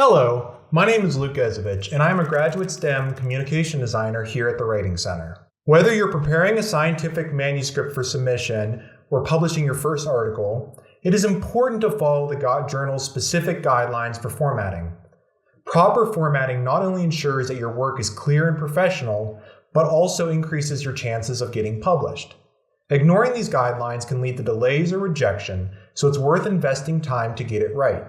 Hello, my name is Luke Ezevich, and I am a graduate STEM communication designer here at the Writing Center. Whether you're preparing a scientific manuscript for submission or publishing your first article, it is important to follow the journal's specific guidelines for formatting. Proper formatting not only ensures that your work is clear and professional, but also increases your chances of getting published. Ignoring these guidelines can lead to delays or rejection, so it's worth investing time to get it right.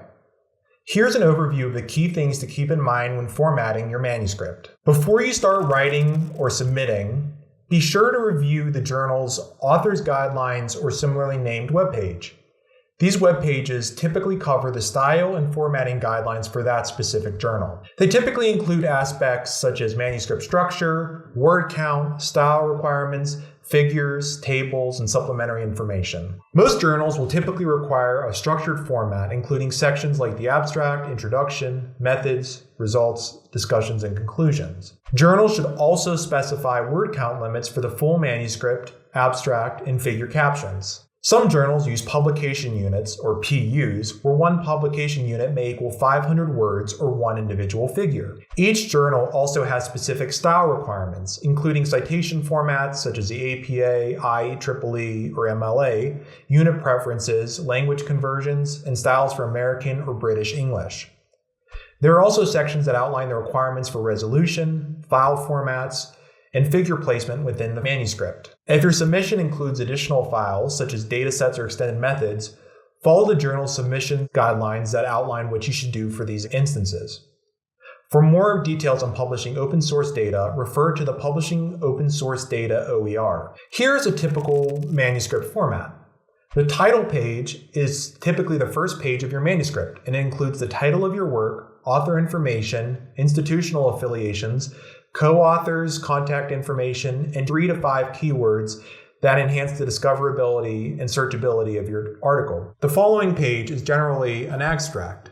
Here's an overview of the key things to keep in mind when formatting your manuscript. Before you start writing or submitting, be sure to review the journal's author's guidelines or similarly named webpage. These web pages typically cover the style and formatting guidelines for that specific journal. They typically include aspects such as manuscript structure, word count, style requirements, figures, tables, and supplementary information. Most journals will typically require a structured format, including sections like the abstract, introduction, methods, results, discussions, and conclusions. Journals should also specify word count limits for the full manuscript, abstract, and figure captions. Some journals use publication units, or PUs, where one publication unit may equal 500 words or one individual figure. Each journal also has specific style requirements, including citation formats such as the APA, IEEE, or MLA, unit preferences, language conversions, and styles for American or British English. There are also sections that outline the requirements for resolution, file formats, and figure placement within the manuscript. If your submission includes additional files, such as datasets or extended methods, follow the journal's submission guidelines that outline what you should do for these instances. For more details on publishing open source data, refer to the Publishing Open Source Data OER. Here is a typical manuscript format. The title page is typically the first page of your manuscript, and it includes the title of your work, author information, institutional affiliations, co-authors, contact information, and 3 to 5 keywords that enhance the discoverability and searchability of your article. The following page is generally an abstract.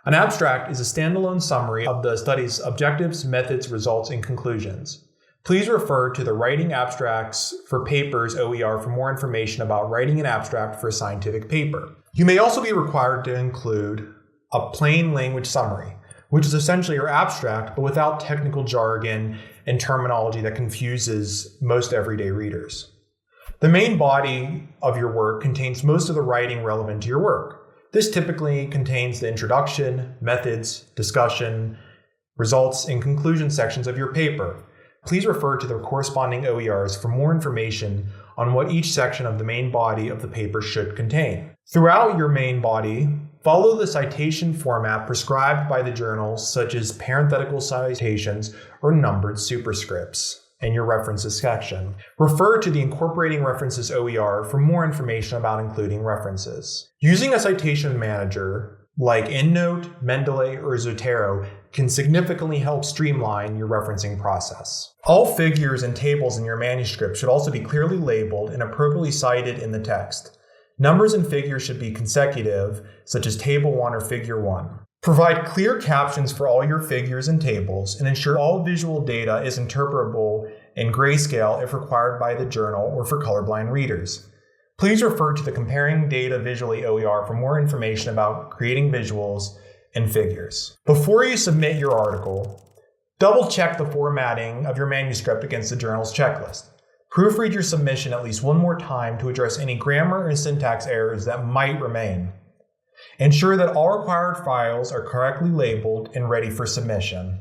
An abstract is a standalone summary of the study's objectives, methods, results, and conclusions. Please refer to the Writing Abstracts for Papers OER for more information about writing an abstract for a scientific paper. You may also be required to include a plain language summary, which is essentially your abstract, but without technical jargon and terminology that confuses most everyday readers. The main body of your work contains most of the writing relevant to your work. This typically contains the introduction, methods, discussion, results, and conclusion sections of your paper. Please refer to the corresponding OERs for more information on what each section of the main body of the paper should contain. Throughout your main body, follow the citation format prescribed by the journals, such as parenthetical citations or numbered superscripts, in your references section. Refer to the Incorporating References OER for more information about including references. Using a citation manager like EndNote, Mendeley, or Zotero can significantly help streamline your referencing process. All figures and tables in your manuscript should also be clearly labeled and appropriately cited in the text. Numbers and figures should be consecutive, such as Table 1 or Figure 1. Provide clear captions for all your figures and tables, and ensure all visual data is interpretable in grayscale if required by the journal or for colorblind readers. Please refer to the Comparing Data Visually OER for more information about creating visuals and figures. Before you submit your article, double-check the formatting of your manuscript against the journal's checklist. Proofread your submission at least one more time to address any grammar and syntax errors that might remain. Ensure that all required files are correctly labeled and ready for submission.